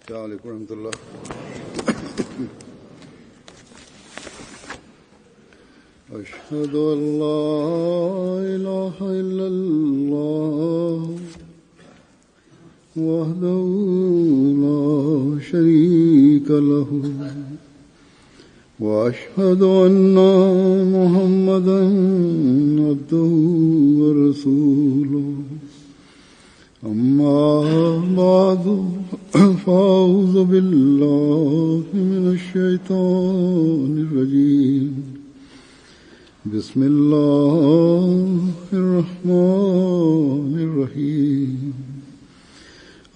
السلام عليكم ورحمة الله. أشهد أن لا إله إلا الله وحده لا شريك له وأشهد أن محمدا عبده ورسوله أما بعد فأعوذ بالله من الشيطان الرجيم بسم الله الرحمن الرحيم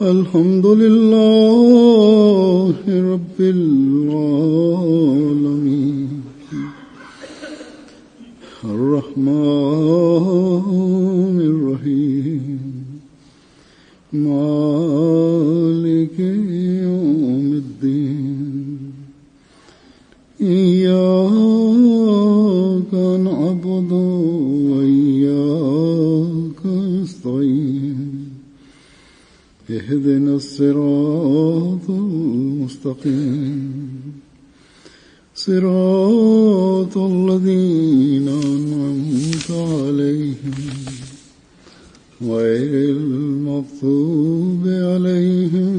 الحمد لله رب العالمين الرحمن الرحيم مالك يوم الدين إياك نعبد وإياك نستعين اهدنا الصراط المستقيم صراط الذين أنعمت عليهم غير المغضوب عليهم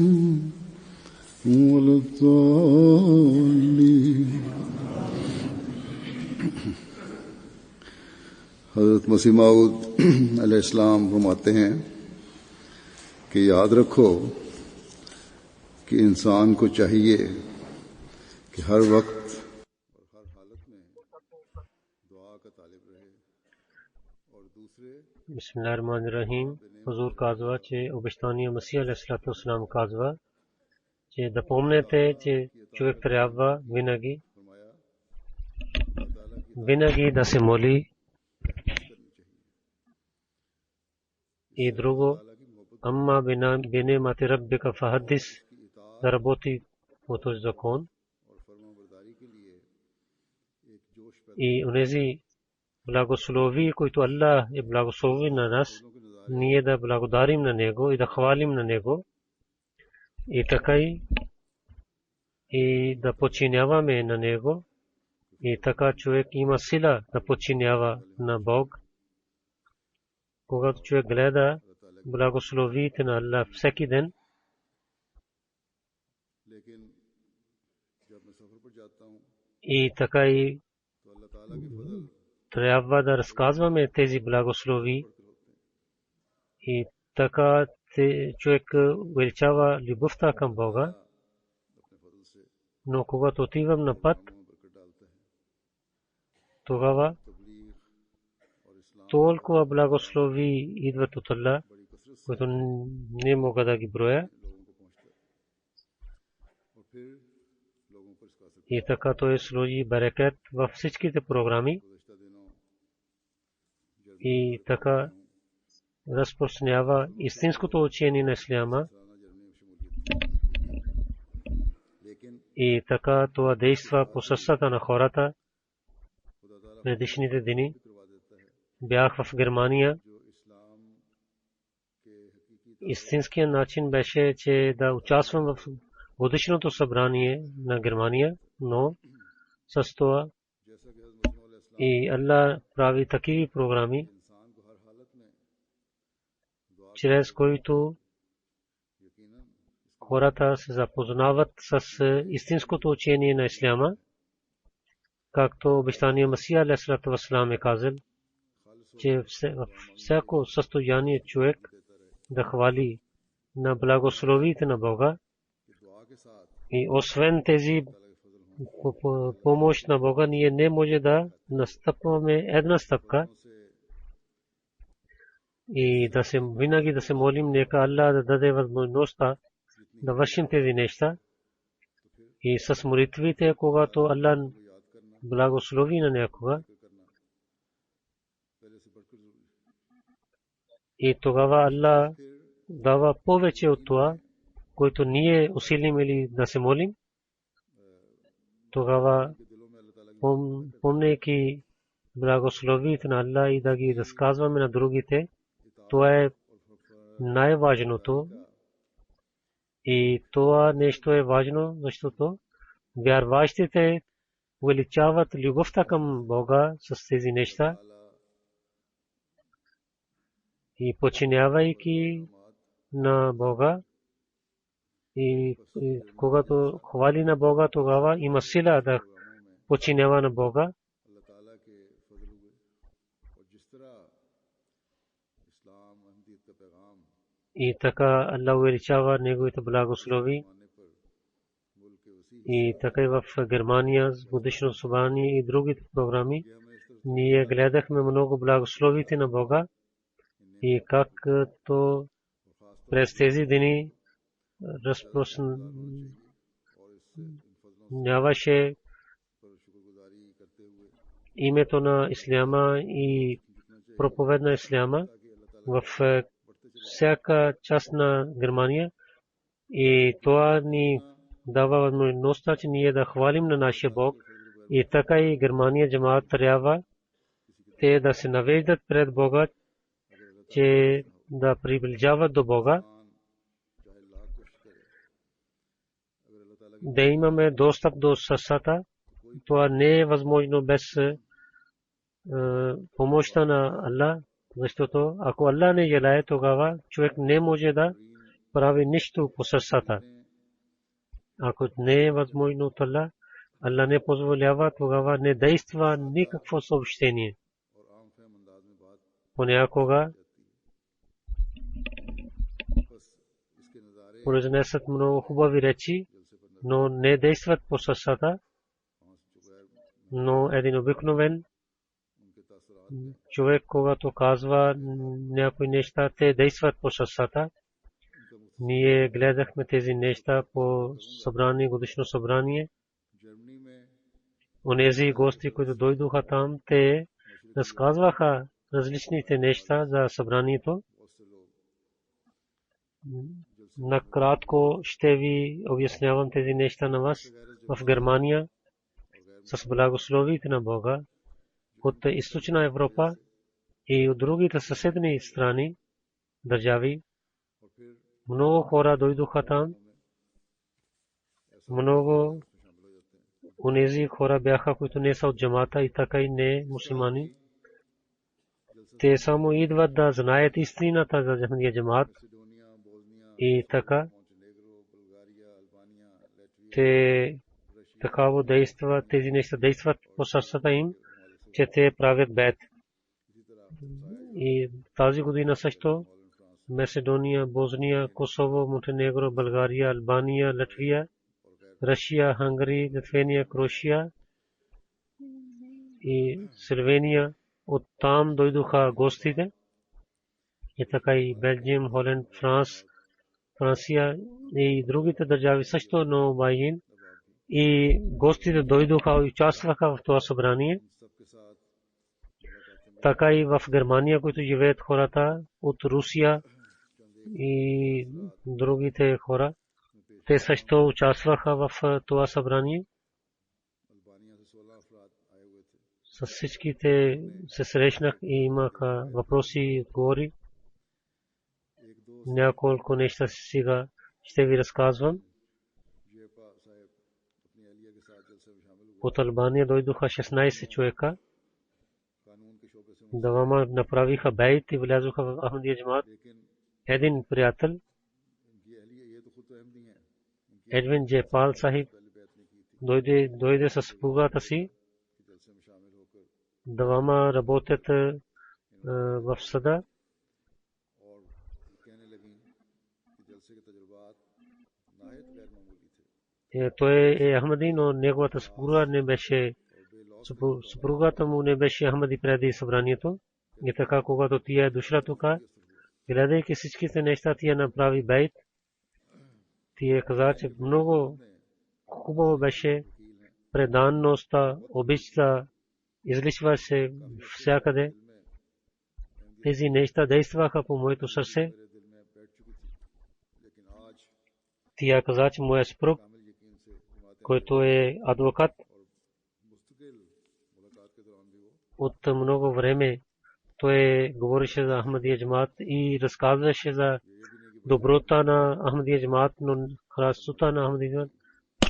ولا الضالين. हज़रत मसीह मऊद अलैहिस्सलाम फरमाते हैं कि याद रखो कि इंसान को चाहिए कि हर वक्त और हर हालत में दुआ का तालिब रहे और दूसरे Bismillahirrahmanirrahim. Huzur казва, че обещания Масия алейхиссалату вассалам казва, че да помнете, че човек трябва винаги да се моли и друго. Амма бинемати раббика фахадис, да работи по този закон. И онези благослови, които Аллах е благослови на нас, ние да благодарим на Него и да хвалим на Него. И така и да подчиняваме на Него. И така човек има сила да подчинява на Бог. Когато човек гледа благословите на Аллах всеки ден, и така и трябва да разказваме тези благослови, и така човек увеличава любовта към Бога. Но когато отивам на път, тогава толкова благослови идват от Аллах, които не мога да ги броя. И така той сложи барекет във всичките програми и така разпространява истинското учение на исляма. И така това действа по сърцата на хората. Предишните дни бях в Германия. Истинският начин беше, че да участвам в годишното събрание на Германия, но с това и Аллах прави такива програми, чрез които хората се запознават с истинското учение на исляма, както обещания Масия алейхиссалату вассалам е казал, че във всяко състояние човек да хвали на благословите на Бога. И освен тези помощ на Бога, ние не може да настъпваме една стъпка. И да се винаги да се молим, нека Аллах да даде възможността да вършим тези неща. И с молитвите, когато Аллах благослови на някога, и тогава Аллах дава повече от това, което ние усилим или да се молим. Тогава помнейки благословите на Аллах и да ги разказваме на другите, това е най-важното. И това нещо е важно, защото вярващите увеличават любовта към Бога с тези неща и подчинявайки на Бога и когато хвали на Бога, тогава има сила да подчинява на Бога. И така Аллах увеличава неговите благослови. И така и в Германия, годишно събрание и другите програми, ние гледахме много благословите на Бога и както през тези дни разпространяваше името на Исляма и проповед на Исляма в всяка част на Германия. И това ни дава възможността, че ние да хвалим на нашия Бог. И така и Германия джамаат трябва те да се навеждат пред Бога, че да приближават до Бога, да имаме достъп до сърцата. Това не е възможно без помощта на Аллах, защото ако Аллах не желае, тогава човек не може да прави нищо по сърцата. Ако не е възможно от Аллах, Аллах не позволява, тогава не действа никакво съобщение. Понякога произнесат много хубави речи, но не действат по сърцата. Но един обикновен човек, когато казва някои неща, те действат по сърцата. Ние гледахме тези неща по събрание, годишно събрание. Онези гости, които дойдоха там, те разказваха различните неща за събранието. Накратко ще ви обяснявам тези неща на вас. В Германия с благословите на Бога от източна Европа и от другите съседни страни, държави, много хора дойдоха там. Много онези хора бяха, които не са от джамата и така и не мусулмани. Те само идват да знаят истината за Ахмадия джамат. И така те такаво действат, тези неща действат по сърцата им, че те правят бед. И тази година също Македония, Босния, Косово, Монтенегро, България, Албания, Латвия, Русия, Хунгария, Литвения, Кроатия и Словения. Оттам дойдоха гостите. И така и Белгиум, Холанд, Франция и другите държави също много байин. И гостите дойдоха и участваха в това събрание. Така и в Германия, които живеят хората от Русия и другите хора, те също участваха в това събрание. С всичките се срещнах и имаха въпроси и отговори. Няколко неща сега ще ви разказвам. От Албания дойдоха 16 човека. Двама направиха бейт и влязоха в Ахмадия джамат. Един приятел, Едвин Джепал Сахиб, дойде със съпругата си. Двама работят в сада. Той е Ахмади, но неговата съпруга не беше, съпругата му не беше Ахмади преди събранието. И така, когато тя е дошла тук, гледайки всичките неща, тя направи бейт. Тя каза, че много хубаво беше преданността, обичта, излишва се всякъде. Тези неща действаха по моето сърце. Тя каза, че моя съпруг, който е адвокат, от много време той говореше за Ахмадия джамат и разказваше за доброта на Ахмадия джамаат, но красота на Ахмадия джамаат.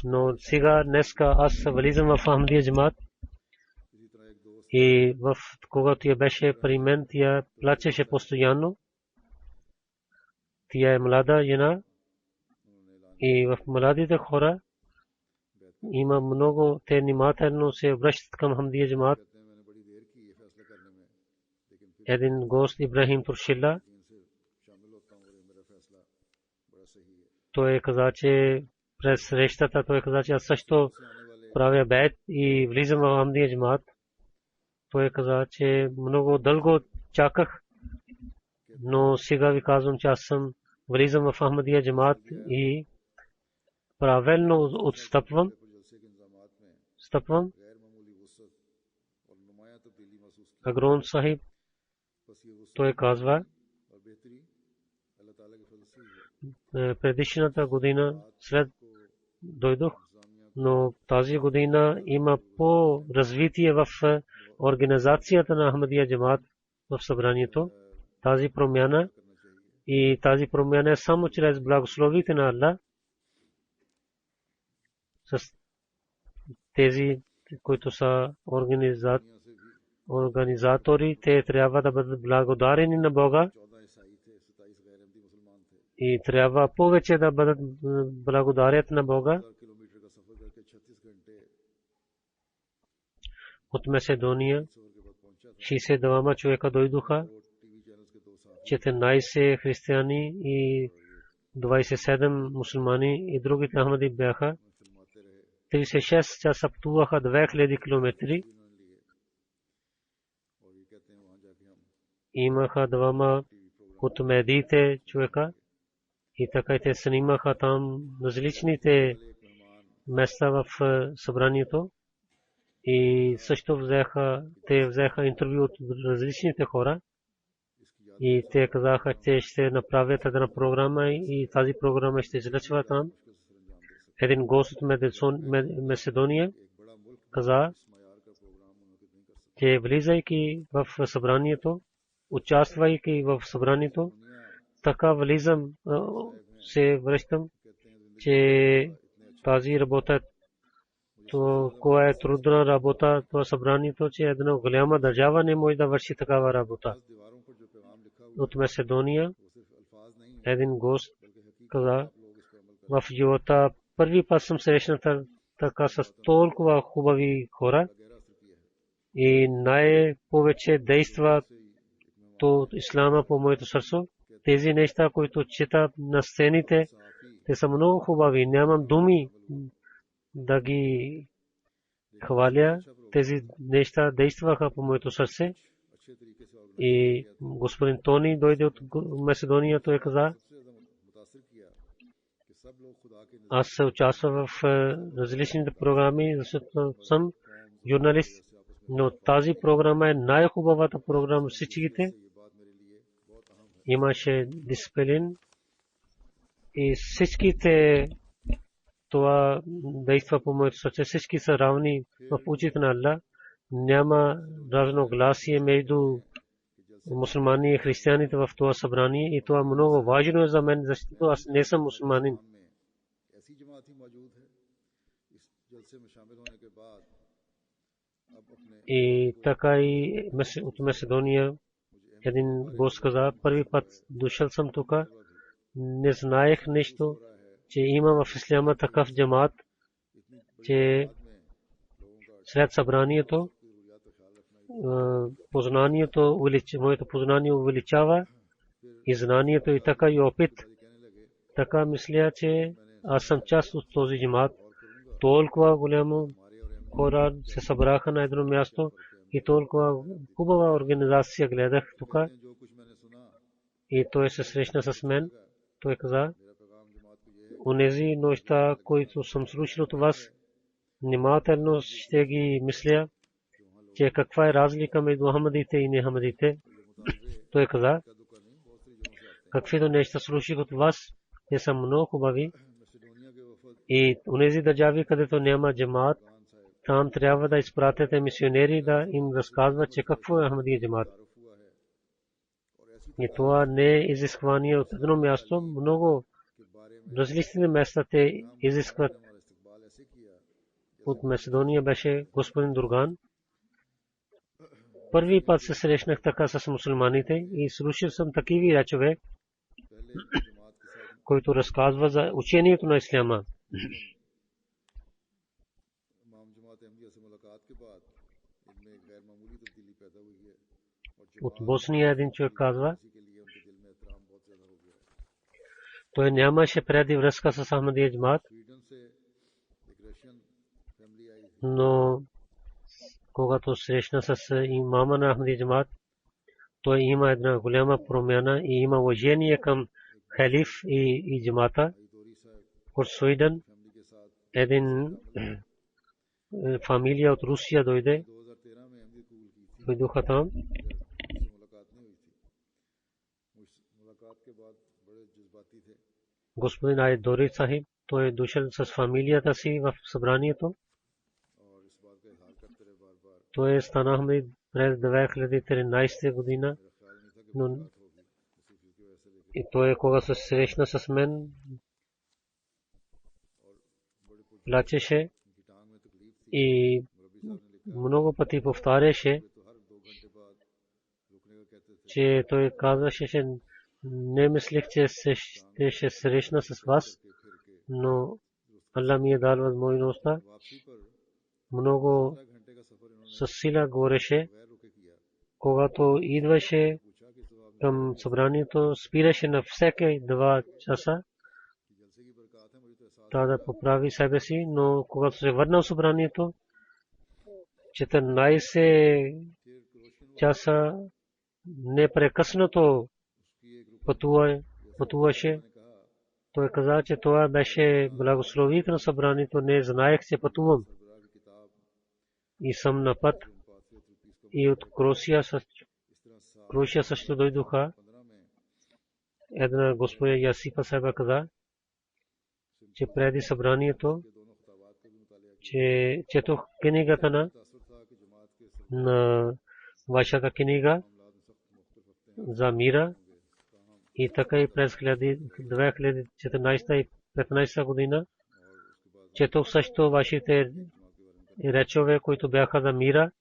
Но сега днеска аз влизам в Ахмадия джамаат и когато тя беше при мен, тя плачеше постоянно. Тя е млада жена и в младите хора има много, те внимателно се обръщат към Ахмадия джамаат. Един гост Ибрахим Туршилла, той каза, че през срещата той каза, че аз също правя бейт и влизам в Ахмадия джамаат. Той каза, че много дълго чаках, но сега ви казвам, че аз съм влизам в Ахмадия джамаат и правилно отстъпвам. Агрон Сахиб, той казва, предишната година след дойдох, но тази година има по-развитие в организацията на Ахмадия джамаат в събранието. Тази промяна е само чрез благословите на Аллах. С тези, които са организатори, те трябва да бъдат благодарени на Бога и трябва повече да бъдат благодарят на Бога. От Македония 62 човека дойдоха, 14 християни и 27 мусулмани и другите ахмади бяха. 36 часа пътуваха 2000 километри. Имаха двама от медиите човека и така те снимаха там различните места в събранието и също взеха интервю от различните хора и те казаха, че ще направят една програма и тази програма ще излъчва там. Един гост от Македония каза, че влизайки в събранието, участвайки в събранието, така влизам, се връщам, че тази работа, то кое е трудна работа, това събранието, че една голяма държава не може да върши такава работа. От Македония един гост каза, в живота първи път съм срещнал така с толкова хубави хора и най-повече действа то ислама по моето сърце. Тези неща, които чета на сцените, те са много хубави. Нямам думи да ги хваля. Тези неща действаха по моето сърце. И господин Тони дойде от Македония, той каза, аз се участвам в различните програми, защото съм журналист, но тази програма е най-хубавата програма всичките. Имаше дисциплин и всичките това действа по моето сърце. Всички са равни в очите на Аллах. Няма разногласие между мусулмани и християните в това събрание и това много важно е за мен, защото аз не съм мусулманин. И така и от Македония един гост каза, първи път дошъл съм тук, не знаех нещо, че има в исляма такъв джамаат, че след събранието моето познание увеличава и знанието и така и опит. Така мисля, че аз съм част от този джамаат. Толкова голямо хора се събраха на едно място и толкова хубава организация гледах тук. И той се срещна с мен. Той каза, онези неща, които съм слушал от вас, внимателно ще ги мисля, че каква е разлика между ахмадите и нехамадите. Той каза, каквито неща слушах от вас, те са много хубави. И онези държави, където няма джамаат, там трябва да изпратите мисионери да им разказват, че какво е Ахмадия джамаат. И това не е изисквание от едно място. Много различни места те изискват. От Македония беше господин Дурган. Първи път се срещнах така с мусулманите и слушал съм такива речове, които разказва за учението на исляма. От Босния един човек казва, той нямаше преди връзка с Ахмадия джамат, но когато срещна с имама на Ахмадия джамат, той има една голяма промяна и има уважение към халиф и джамата. От Суиден един фамилия от Русия дойдоха там. Господин Айдори Сахиб, той е дошъл с фамилията си в събранието. Той стана Ахмади през 2013 година, но и той когато се срещна с мен, плачеше и много пъти повтаряше, че той казваше, че не мислех, че ще срещна с вас, но Аллах ми е дал възможността. Много със сила говореше. Когато идваше към събранието, спираше на всеки 2 часа да поправи себе си, но когато се върна в събранието, 14 часа непрекъснато пътуваше. Той каза, че това беше благословително събранието, не знаех, че пътувам. И съм на път. И от Крусия също дойдоха. Една госпожа Ясифа Сайба каза, че преди събранието, че четох книгата на вашата книга за мира. И така и през 2014 и 2015 година четох също вашите речове, които бяха за мира.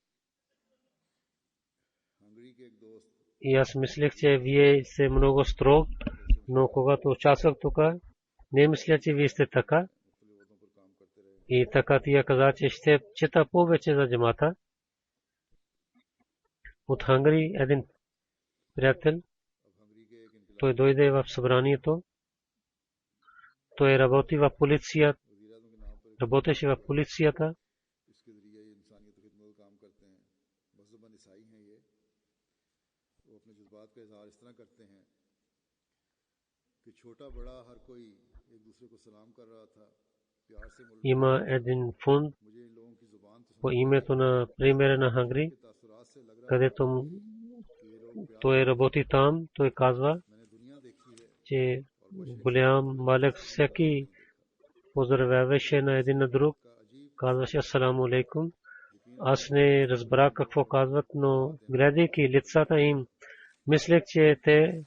И аз мислех, че вие сте много строг, но когато участвах тук, не мисля, че вие сте така. И така тия каза, че ще чета повече за джамата. От Хангри един приятел, той дойде в събранието. Той работи в полицията. Работеше в полицията. Има един фонд по името на премиера на Хангри, където той работи там. Той казва, че голям малек всеки поздравяваше на един на друг, казваше асаламу алейкум. Аз не разбрах какво казват, но гледайки лицата им, мислех, че те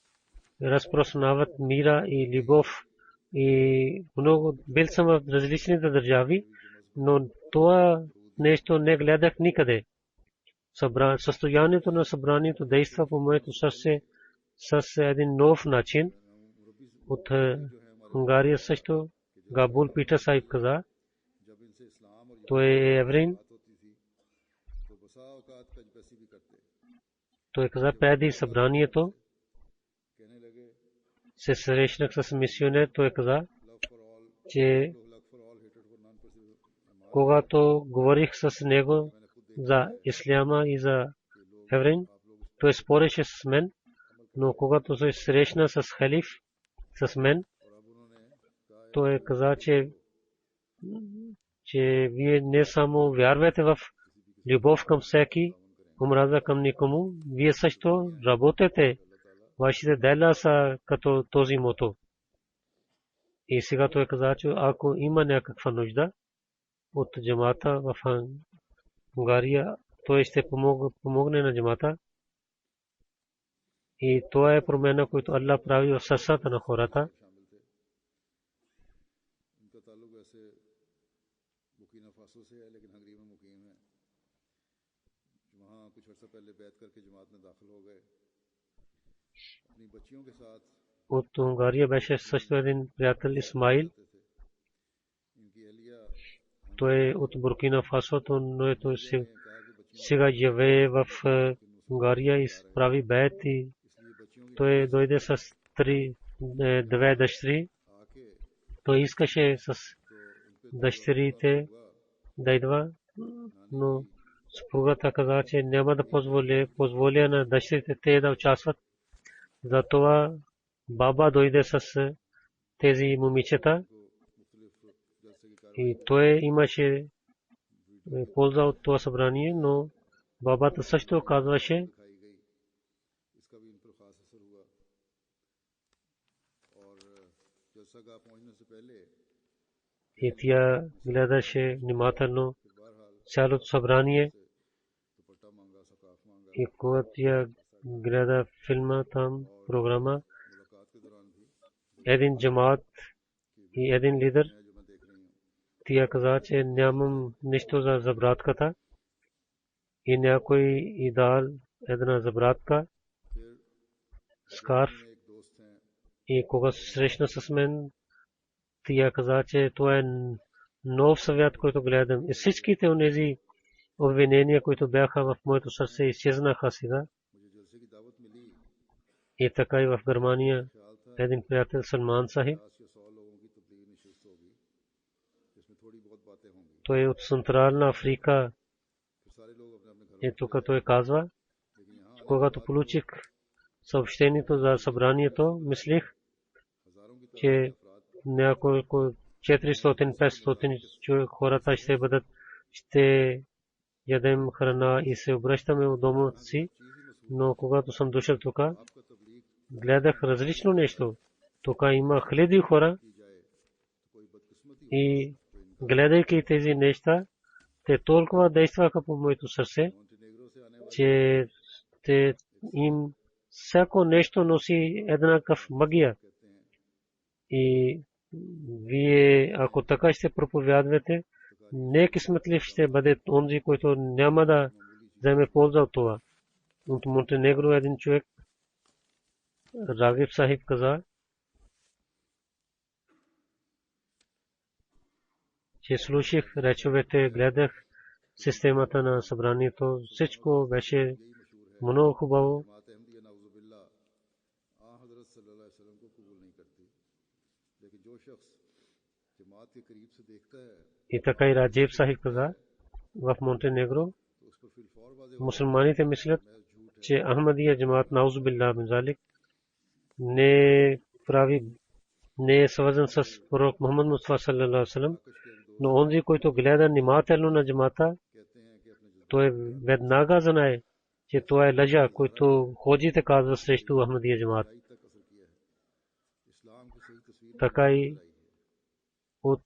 разпространяват мира и любов. И много бил съм в различните държави, но това нещо не гледах никъде. Състоянието на събранието действа по моето сърце с един нов начин. От Унгария също Габул Питър Сайб каза, той е еврейн. Той каза, преди събранието се срещнах с мисионер. Той каза, че когато говорих с него за исляма и за еврейн, той спореше с мен, но когато се срещна с халиф, с мен, той каза, че вие не само вярвате в любов към всеки, омраза към никому, вие също работете. Вашите дела са като този мото. И сега той каза, че ако има някаква нужда от джамата в Унгария, той ще помогне на джамата. И това е промяна, която Аллах прави в сърцата на хората. От Унгария беше също един приятел Исмаил. Той е от Буркина Фасо, но той сега живее в Унгария и прави бейт и той дойде с две дъщери. Той искаше с дъщерите да идва, но съпругата каза, че няма да позволя на дъщерите те да участват. Затова баба дойде с тези момичета и той имаше полза от това събрание, но бабата също казваше, и тя гледаше внимателно цялото събрание и когато тя гледа филма там, програма, един джамаат и един лидер, тя каза, че нямам нищо за забратката и някой и дал една забратка, скарф, и когато срещна с мен, тя каза, че това е нов съвет, който гледам. И всичките онези обвинения, които бяха в моето сърце, изчезнаха сега. И така и в Германия един приятел Салман Сахиб, той е от Централна Африка. И тук той казва, когато получих съобщението за събранието, мислих, че няколко 400-500 хората ще бъдат, ще ядем храна и се обръщаме от дома си, но когато съм дошъл тук, гледах различно нещо. Тук има хиляди хора и гледайки тези неща, те толкова действаха по моето сърце, че те им всяко нещо носи еднакъв магия. И вие, ако така ще проповядвате, не късметлив ще бъде онзи, който няма да вземе полза от това. От Монтенегро един човек, Рагиб Сахиб, каза, че слушах речовете, гледах системата на събранието, всичко беше много хубаво. И така и Раджиб Сахиб каза, в Монтенегро мусулманите мислят, че Ахмадия джамаат наузубилlah мин залик не прави, не е свързан с пророк Мухаммад Мустафа саллаллаху алейхи ва саллям, но онзи, който гледа внимателно на джамаата, той веднага знае, че това е лъжа, който ходите казва срещу Ахмадия джамаат. Така и от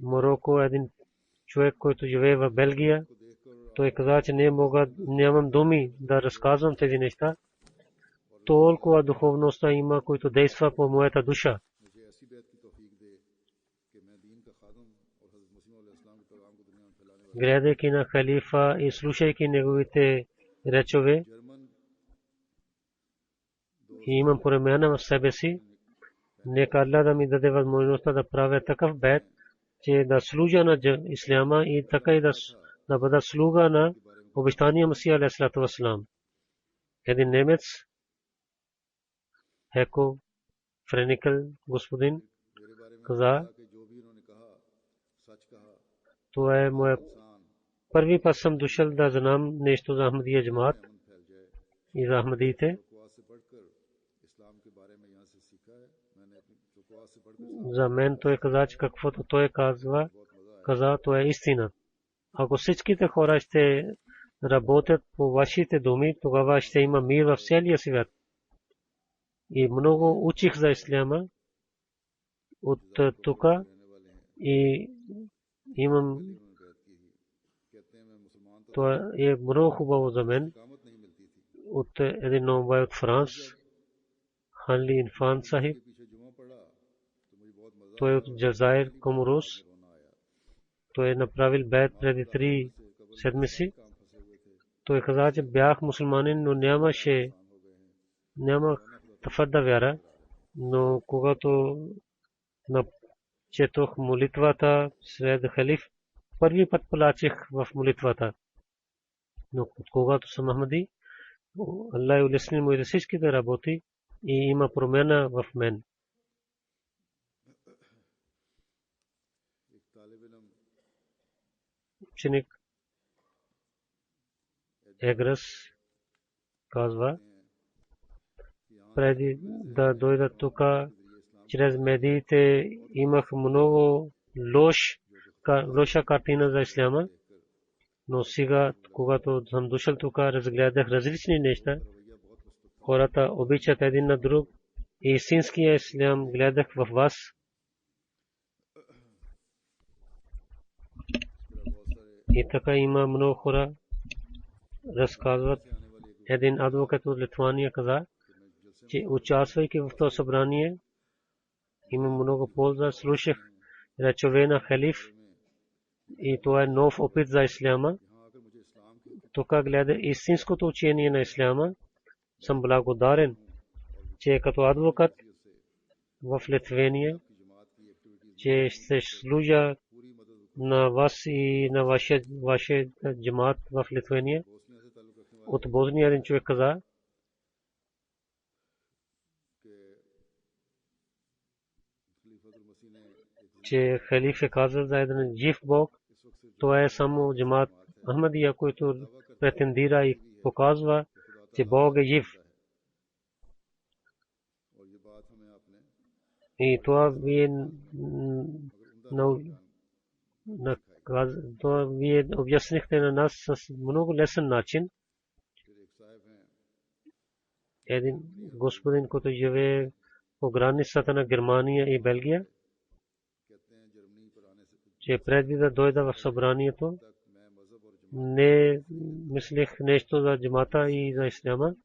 Мороко един човек, който живее в Белгия, той каза, че нямам думи да разказвам тези неща. Толкова духовността има, който действа по моята душа. Гледайки на халифа и слушайки неговите речове, и имам промяна в себе си, нека Аллах да ми даде възможността да правя такъв бейт, че да служа на исляма и така и да бъда слуга на обещания Масия алейхиссалату вассалам. Един немец, Хеко Френикъл господин, каза, това е моя първи път съм дошъл да знам нещо за Ахмадия джамаат и за Ахмадиите. За мен той каза, че каквото той каза, това е истина. Ако всичките хора ще работят по вашите думи, тогава ще има мир в целия свят. И много учих за исляма от тук и имам, това е много хубаво за мен. от един новой от Франс, Ханли Инфан Сахиб. Той е от Джазайр, Коморос. Той е направил бейт преди 3 седмици. Той каза, че бях мусулманин, но нямах твърда вяра. Но когато четох молитвата след халиф, първи път плачех в молитвата. Но когато съм Ахмади, Аллах улесни моите всичките работи и има промяна в мен. Ученик Еграс казва, преди да дойда тук, чрез медиите имах много лоша картина за исляма, но сега, когато съм дошъл тук, разгледах различни неща. Хората обичат един на друг и истинския ислям гледах в вас. И така има много хора разказват. Един адвокат от Литвания каза, че участвайки в това събрание, има много полза. Слушах речове на халиф и това е нов опит за исляма. Тук гледа истинското учение на исляма. Съм благодарен, че като адвокат в Литвания, че ще служа на вас и на вашия джамат в Литвания. От Босния един човек каза, че халиф е казал за един жив Бог. Това е само джамат Ахмадия, който претендира и показва, че Бог е жив. И това вие обяснихте на нас с много лесен начин. Един господин, който живее по границата на Германия и Белгия, че преди да дойда в събранието, не мислех нещо за джамата и за исляма,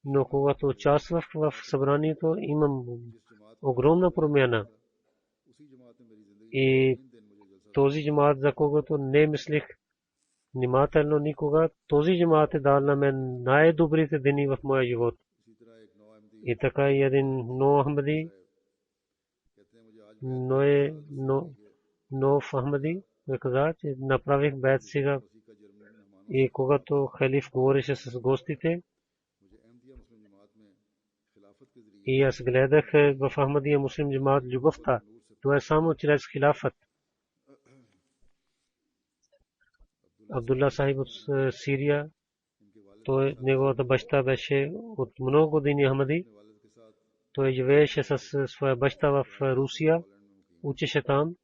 но когато участвах в събранието, имам огромна промяна. И този джамат, за когото не мислех внимателно никога, този джамат е дал на мен най-добрите дни в моя живот. И така и един нов Ахмади, нов Ахмади, каза, че направих бейт сега. И когато халиф говореше с гостите, и аз гледах в Ахмадия муслим джамат любовта. Това е само чрез хилафът. Абдулла Сахиб от Сирия, неговата баща беше от много години Ахмади. Той живееше с своя баща в Русия, учеше там.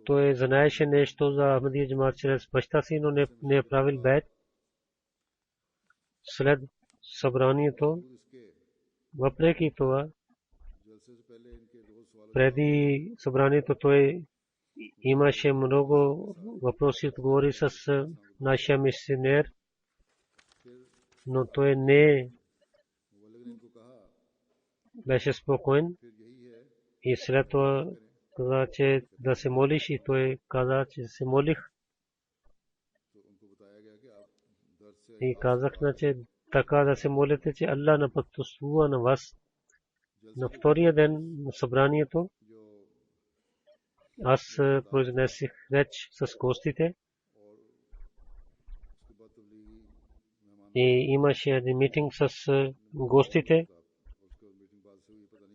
Той знаеше нещо за Ахмадия джамат чрез баща си, но не е правил бейт. След събранието, въпреки това, преди събранието той имаше много въпроси, отговори с нашия мисионер, но той не беше спокоен. И след това каза, че да се молиш, и той каза, че се молих. И казах, че така да се молите, че Аллах напътствува на вас. На втория ден на събранието аз произнесих реч с гостите и имаше един митинг с гостите.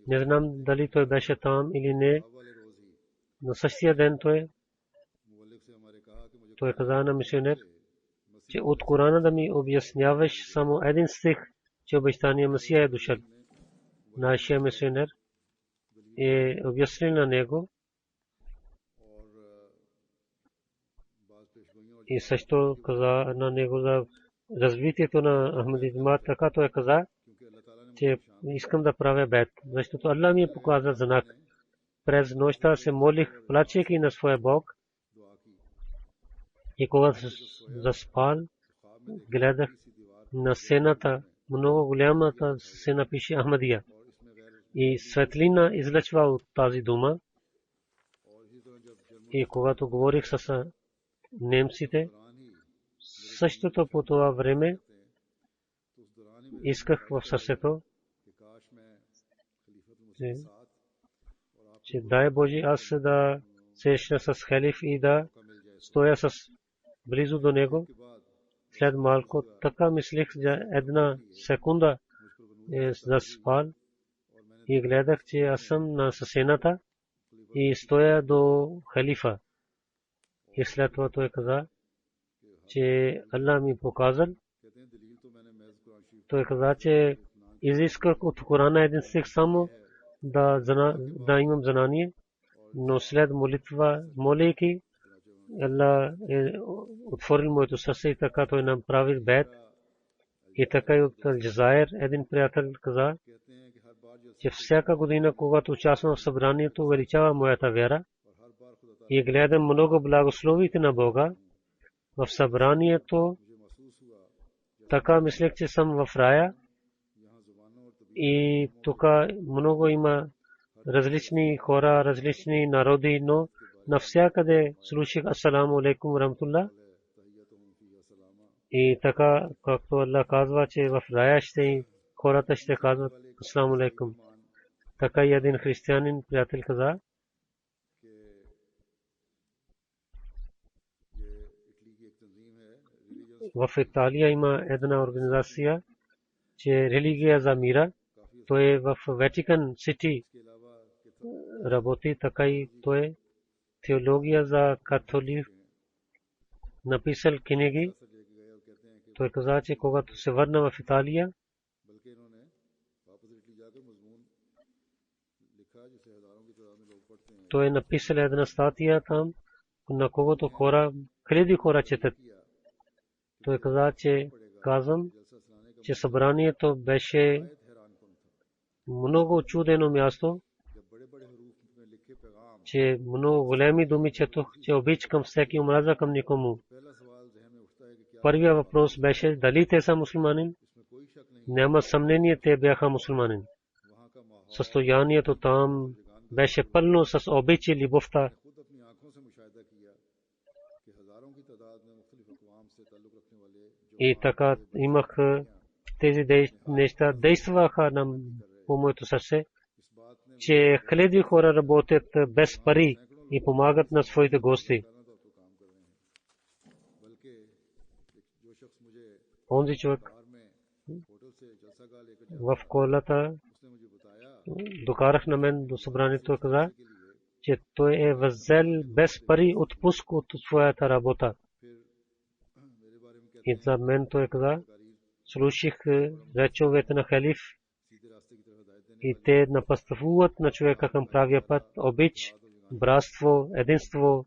Не знам дали той беше там или не. На същия ден той каза на мисионер, че от Корана да ми обясняваш само един стих, че обещания Месия е дошъл. Нашия мисионер е обяснил на него и също каза на него за развитието на Ахмади джамат. Така той каза, че искам да правя бейт, защото Аллах ми показа знак. През нощта се молих, плачейки на своя Бог. И когато заспал, гледах на сцената, много голямата се напише Ахмадия. И светлина излъчва от тази дума. И когато говорих с немците, същото по това време исках в сърцето, че дай Боже аз да срещна с халиф и да стоя с близо до него. След малко така мислих за една секунда заспал и гледах, че аз съм на сцената и стоя до халифа. И след това той каза, че Аллах ми показал. Той каза, че изисках от Корана един стих само да имам знание, но след молитва, молейки, Аллах отворил моето сърце и така той направи бед. И така и от Алджазайр един приятел каза, че всяка година, когато участвам в събранието, увеличава моята вяра и гледам много благословите на Бога в събранието. Така мислех, че съм в рая и тук много има различни хора, различни народи, но навсякъде слушах Асаламу алейкум рамтулла. И така, както Аллах казва, че в рая хората ще казват Асаламу алейкум. Така и един християнин приятел каза, в Италия има една организация, че религия за мира. Той е в Ватикан Сити работи, така и той е теология за католик, написал книги. Той каза, че когато се върна в Италия, той е написал една статия там, на когото хиляди хора четат. Той каза, че казвам, че събранието беше много чудено място, че много големи думи четох, че обич към всеки, омраза към никому. Първия въпрос беше дали те са мусулманин. Няма съмнение, те бяха мусулманин. Състоянието там беше пълно с обич и любовта. И така имах тези неща, действаха по моето сърце, че хиляди хора работят без пари и помагат на своите гости. Онзи човек в колата докарах на мен до събранието, каза, че той е възел без пари отпуск от своята работа. И за мен той каза, слушах речовете на халиф и те напъствуват на човека към правия път, обич, братство, единство,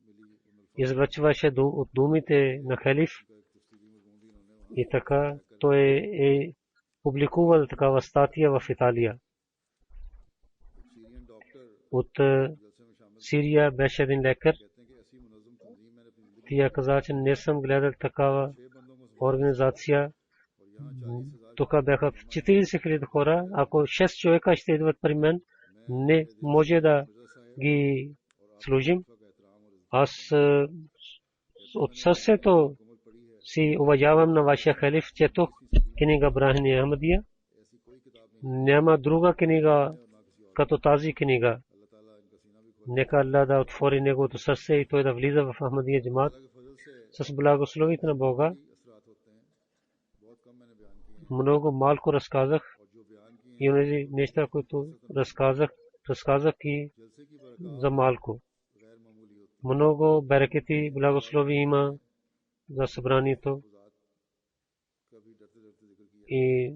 излъчваше от думите на халиф. И така той е публикувал такава статия в Италия. От Сирия беше един лекар. Тя каза, че не съм гледал такава организация. Тук бяха 40 000 хора. Ако 6 човека ще идват при мен, не може да ги служим. Аз от сърцето си уважавам на вашия халиф, четох книга Брахни Ахмадия. Няма друга книга като тази книга. Нека Аллах да отвори неговото сърце и той да влиза в Ахмадия джамат с благословите на Бога. Много малко разказах и онези неща, които разказах и за малко. Много берекети, благослови има за събранието. И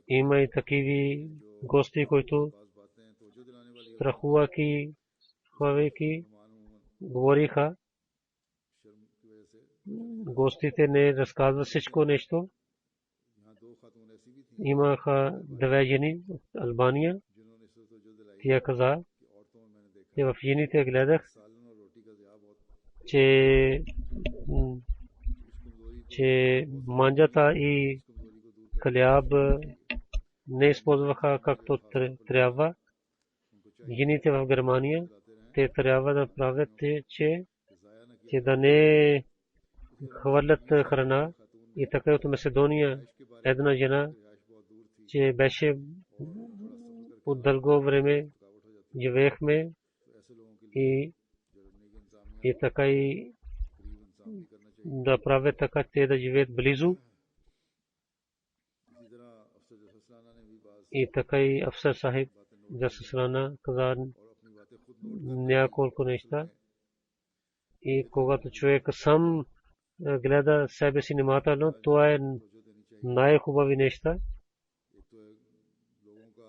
има и такива гости, които страхувайки, говориха. Гостите не разказват всичко нещо. Имаха две жени от Албания. Тя каза, че в жените гледах, че че манджата и хляб не използваха както трябва. Гините в Германия, те трябва да правят, че да не хвърлят храна. И така от Македония една жена, че беше от дълго време живеехме и така и да правят така, те да живеят близо. И така и Афсар Сахиб за Сасрана каза няколко неща. И когато човек сам гледа себе си внимателно, това е най-хубави неща.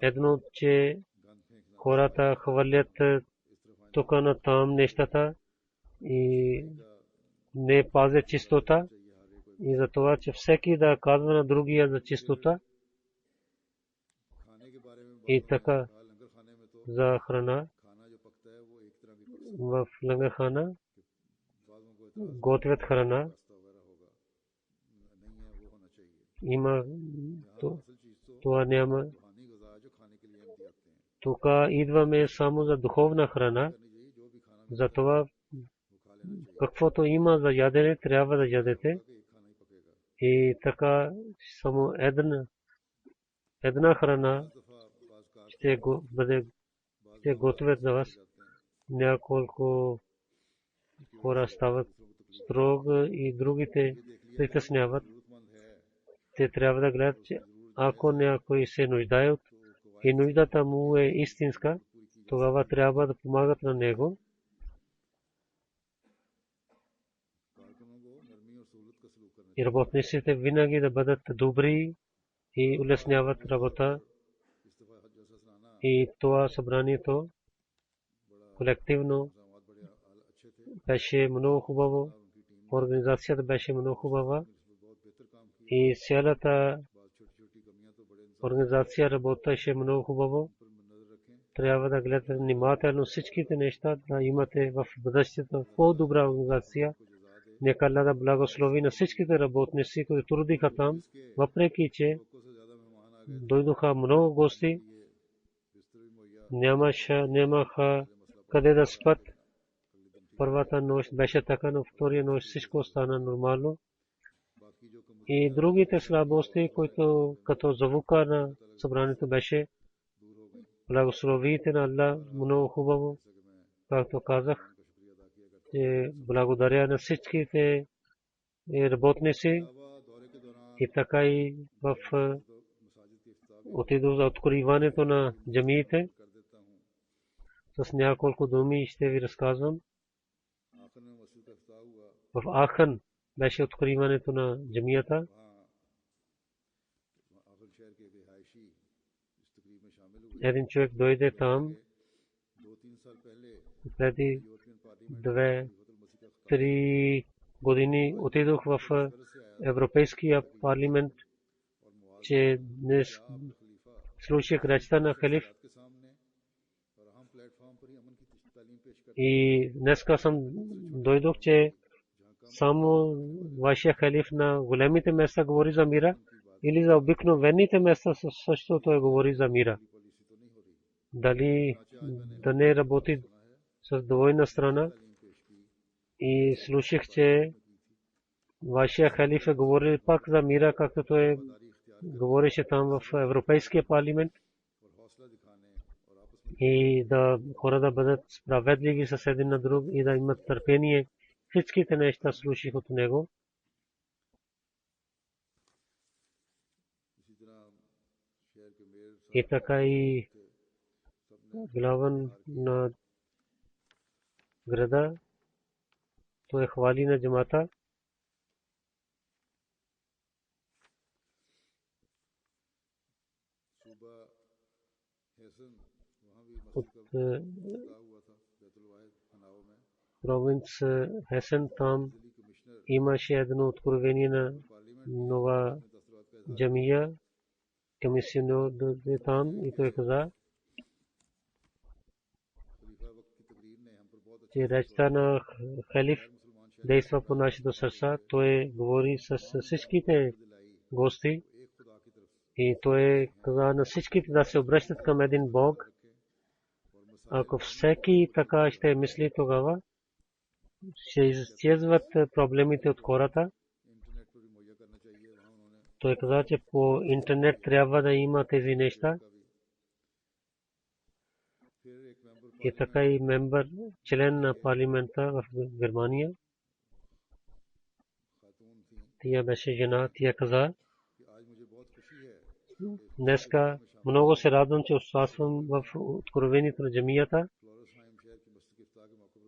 Едно, че хората хвърлят тук на там нещата и не пазят чистота. И за това, че всеки да казва на другия за чистота. И така за храна в лангархана готвят храна. Има това няма. Тук идваме само за духовна храна. Затова каквото има за ядене, трябва да ядете. И така само една храна ще готвят за вас. Няколко хора стават строго и другите притесняват. Те трябва да гледат, че ако някой се нуждае и нуждата му е истинска, тогава трябва да помагат на него. И работниците винаги да бъдат добри и улесняват работа. И това събранието колективно беше много хубаво. Организацията беше много хубава. И цялата организация работеше много хубаво. Трябва да гледате внимателно всичките неща, да имате в бъдещето по-добра организация. Нека Аллах да благослови на всичките работници, които трудиха там, въпреки че дойдоха много гости, нямаха къде да спят. Първата нощ беше така, но втория нощ всичко стана нормално. И другите слабости, които като звука на събранието беше, благословите на Аллах много хубаво, както казах. Благодаря на всичките работници и така и в отидох за откриването на джамиите. С няколко думи ще ви разказвам. В Ахан беше откриването на джамията. Един човек дойде там преди 2-3 години. Отидох в Европейския парламент, че днес слушах речта на халиф. И днеска съм дойдох, че само вашия халиф на големите места говори за мира или за обикновените места също той говори за мира. Дали да не работи с двойна страна. И слушах, че вашия халиф е говорил пак за мира, както той говореше там в Европейския парламент. И да хора да бъдат справедливи с един на друг и да имат търпение. Всичките неща слушах от него. И така и главен на града, той хвали на джамата. От провинц Хесен там имаше едно откровение на нова джамия, комисионер дойде там и той каза, че речта на халиф действа по нашето сърца. Той говори с всичките гости и той каза на всичките да се обръщат към един Бог. Ако всеки така ще мисли, тогава ще изчезват проблемите от хората. Той каза, че по интернет трябва да има тези неща. И така и мембър, член на парламента в Германия. Тя беше жена, тя каза, днеска много се радвам, че участвам в откровението на джамията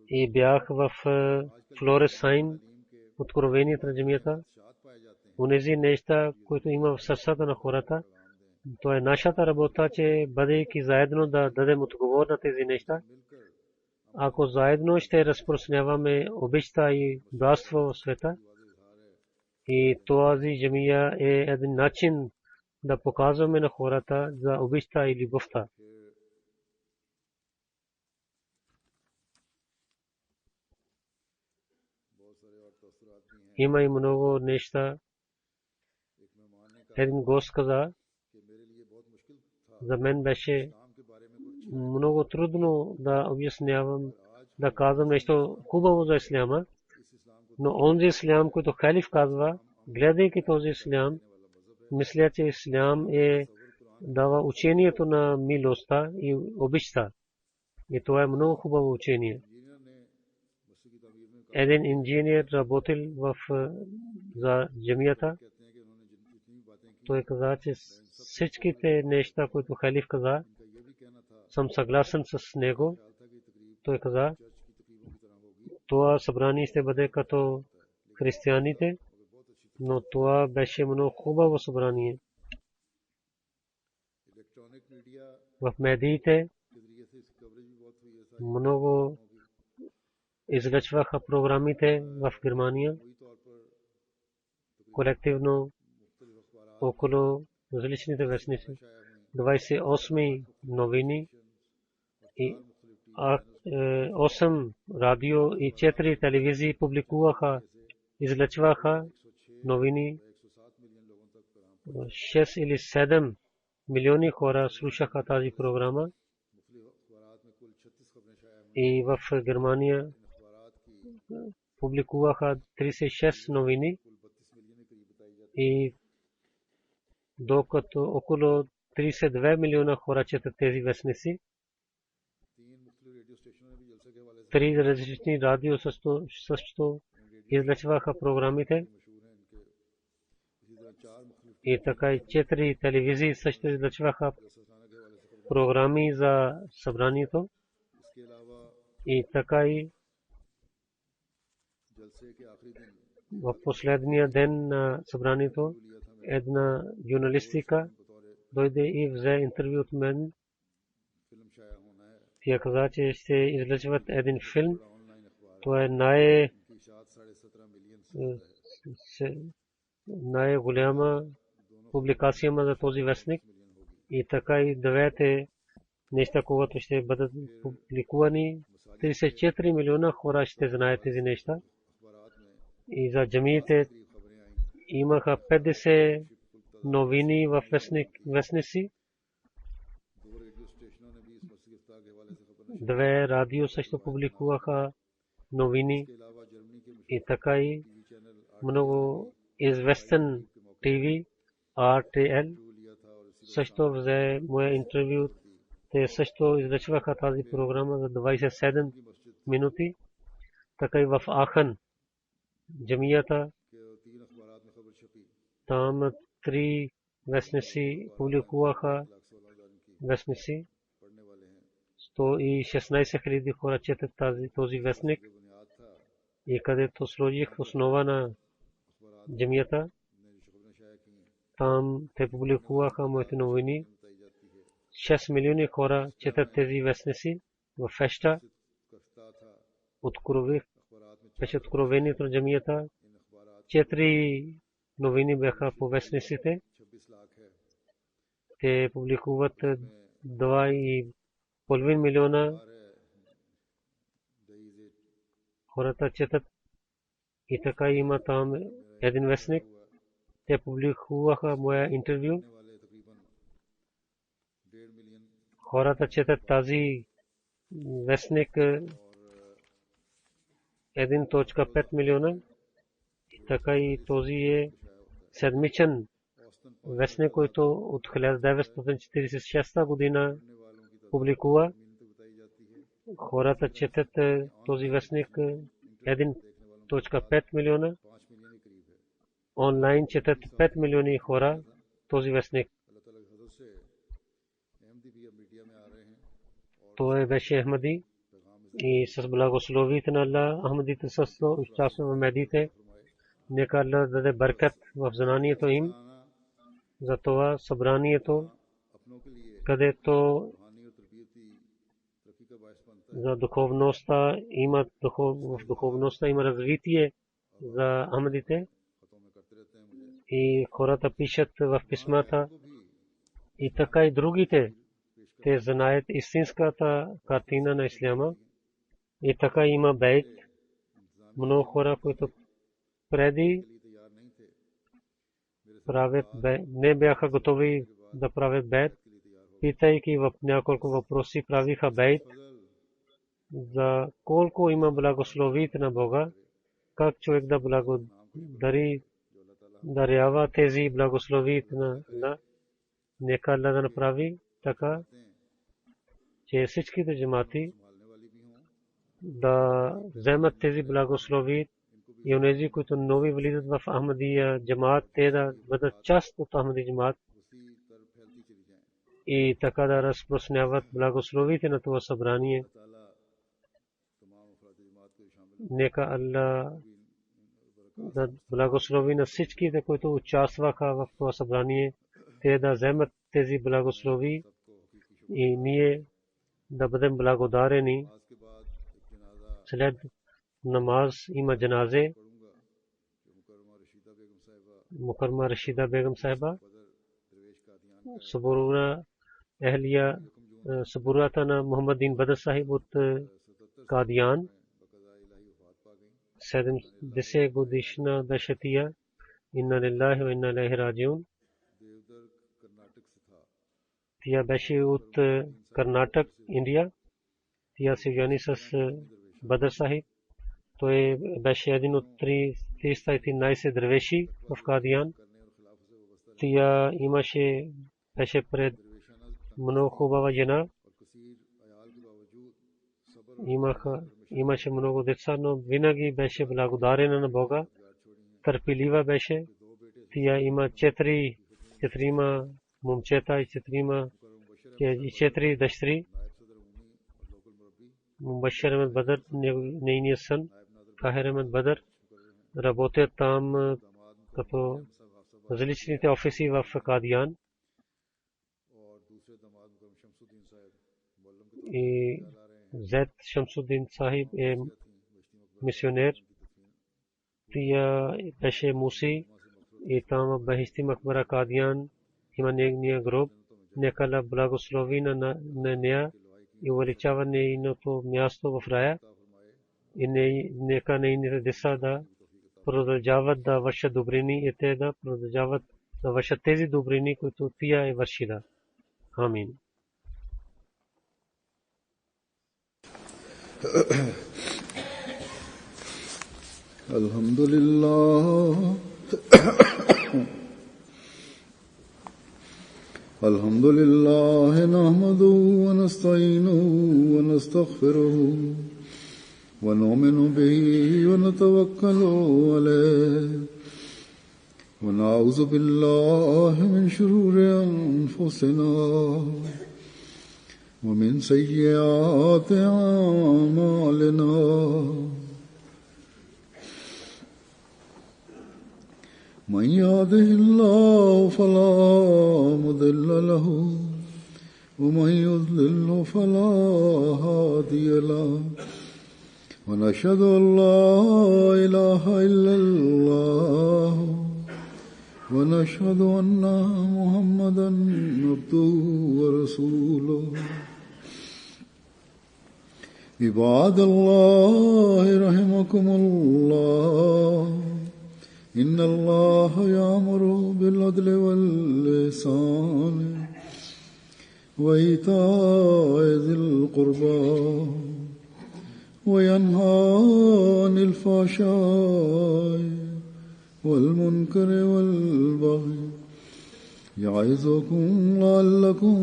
и бях в Флоресхайм, откровението на джамията. Унези неща, които има в сърцата на хората, то е нашата работа, че бъдейки заедно да дадем отговор на тези неща. Ако заедно ще разпространяваме обичта и братство в света, и този джамия е един начин да показваме на хората за обичта и любовта. Има и много неща. Един гост каза, за мен беше много трудно да обяснявам, да казвам нещо хубаво за исляма, но онзи ислям, който халиф казва, гледайки този ислям, мисля, че ислям дава учението на милостта и обичта. И това е много хубаво учение. Един инженер работил за джамията. Той каза, че всичките неща, които халиф каза, съм съгласен с него. Той каза, това събрание ще бъде като християните, но това беше много хубаво събрание. В медиите много излъчваха програмите в Германия, колективно около различните вестници. 28 новини и 8 радио и 4 телевизии публикуваха, излъчваха новини. 6 или 7 милиони хора слушаха тази програма. И в Германия публикуваха 36 новини и докато около 32 милиона хора четат тези вестници. 3 различни радио също излъчваха програмите. И така и 4 телевизии също излъчваха програми за събранието. И така и в последния ден на събранието една журналистика дойде и взе интервю от мен. Тя каза, че ще излъчват един филм. Това е най-голяма публикация за този вестник. И така и двете неща, когато ще бъдат публикувани, 34 милиона хора ще знаят тези неща. И за джамиите имаха 50 новини в вестници. 2 радио също публикуваха новини. И така и много известен ТВ, RTL, също взе моя интервю. Те също излъчваха тази програма за 27 минути. Така и в Ахан, джамията, там 3 вестници публикуваха вестници. 116 хиляди хора четат този вестник. И където сложих основа на джамията, там те публикуваха моите новини. 6 милиони хора четат тези вестници. В феща беше откровението на джамията. 4 новини бяха по вестниците. Те публикуват 2,5 милиона хората четат. И така има там един вестник. Те публикуваха моя интервю. Хората четат тази вестник 1.5 милиона. И така и този е седмичен вестник, който от 1946 година публикува. Хората четат този вестник 1.5 милиона. Онлайн четат 5 милиони хора този вестник. Той беше Ахмади и с благословите на Аллах Ахмадите също участват в медиите. Нека Аллах даде бъркат в знанието им. Затова събранието, където за духовността има в духовността има развитие за Ахмадите. И хората пишат в писмата и така и другите. Те знаят истинската картина на исляма. И така има бейт. Много хора, които преди правят бейт, не бяха готови да правят бейт. Питайки в няколко въпроси правиха бейт. За колко има благословите на Бога, как човек да благодари, дарява тези благословите на Аллах. Нека Аллах да направи така, че всичките джамати да вземат тези благослови и онези, които нови влизат в Ахмадия джамат, те да бъдат част от Ахмади джамат и така да разпространяват благословите на това събрание. Нека Аллах да благослови на всичките, които участваха в това събрание, те да вземат тези благослови и ние да бъдем благодарени. След намаз има джаназе. Мукаррама Рашида Бегам Сайба, Сабура Ахлия, Сабурата на Мухаммадин Бадр Сахиб от Кадиян. 70 годишна беше тия. Инна лиллахи ва инна илайхи раджиун. Тя беше от Карнатак, Индия. Тя се жени с Бадр Сахиб. Той беше един от 313 дървеши в Кадиян. Тя беше пред много хубава жена. Имаше много деца, но винаги беше благодарена на Бога. Търпелива беше. Тя има 4 момчета и 4 дъщери. Мубашир Ахмед Бадр, нейният сън, Тахир Ахмед Бадр, работят там като различните офиси в Кадиян. И Зед Шамсуддин Сахиб е мисионер. Тя беше муси и там Бахисти Макбара Кадиян има нейния гроб. Нека Аллах благослови на нея и увеличава нейното място в рая. И нека нейните деца да продължават да вършат добрини и те да продължават да вършат тези добрини, които тя е вършила. Амин. Alhamdulillah. الحمد لله نحمده ونستعينه ونستغفره ونؤمن به ونتوكل عليه ونعوذ بالله من شرور أنفسنا ومن سيئات أعمالنا من يهده الله فلا مضل له ومن يضلل فلا هادي له ونشهد أن لا إله إلا الله ونشهد أن محمدا عبده ورسوله عباد الله رحمكم الله إن الله يأمر بالعدل والإحسان وإيتاء ذي القربى وينهى عن الفحشاء والمنكر والبغي يعظكم لعلكم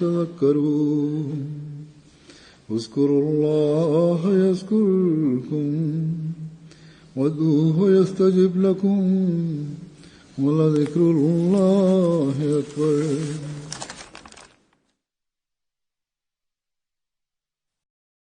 تذكرون اذكروا الله يذكركم وادعوه يستجب لكم ولذكر الله أكبر